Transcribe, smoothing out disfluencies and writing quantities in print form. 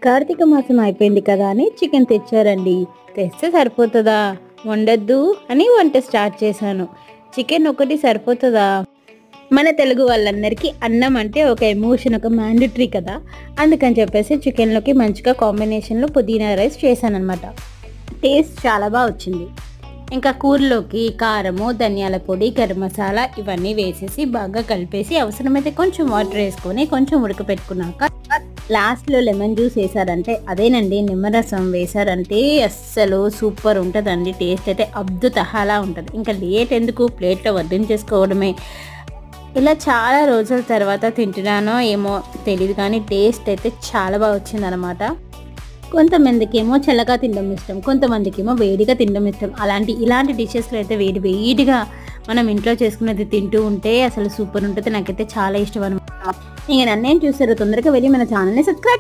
కార్తీక మాసం అయిపోయింది కదా అని చికెన్ తెచ్చారండి. తెస్తే సరిపోతుందా, వండొద్దు అని వంట స్టార్ట్ చేశాను. చికెన్ ఒకటి సరిపోతుందా? మన తెలుగు వాళ్ళందరికీ అన్నం అంటే ఒక ఎమోషన్, ఒక మ్యాండటరీ కదా. అందుకని చెప్పేసి చికెన్లోకి మంచిగా కాంబినేషన్లో పుదీనా రైస్ చేశానమాట. టేస్ట్ చాలా బాగా వచ్చింది. ఇంకా కూరలోకి కారము, ధనియాల పొడి, గరం మసాలా ఇవన్నీ వేసేసి బాగా కలిపేసి అవసరమైతే కొంచెం వాటర్ వేసుకొని కొంచెం ఉడకపెట్టుకున్నాక లాస్ట్లో లెమన్ జ్యూస్ వేసారంటే, అదేనండి నిమ్మరసం వేసారంటే అస్సలు సూపర్ ఉంటుందండి. టేస్ట్ అయితే అద్భుతలా ఉంటుంది. ఇంకా లేట్ ఎందుకు, ప్లేట్లో వడ్డించేసుకోవడమే. ఇలా చాలా రోజుల తర్వాత తింటున్నానో ఏమో తెలియదు కానీ టేస్ట్ అయితే చాలా బాగా వచ్చిందనమాట. కొంతమందికి ఏమో చల్లగా తినడం ఇష్టం, కొంతమందికి ఏమో వేడిగా తినడం ఇష్టం. ఇలాంటి డిషెస్లో అయితే వేడిగా మనం ఇంట్లో చేసుకున్నది తింటూ ఉంటే అసలు సూపర్ ఉంటుంది. నాకైతే చాలా ఇష్టం అనమాట. ఇంకా నన్నేం చూసారో తొందరగా వెళ్ళి మన ఛానల్ని సబ్స్క్రైబ్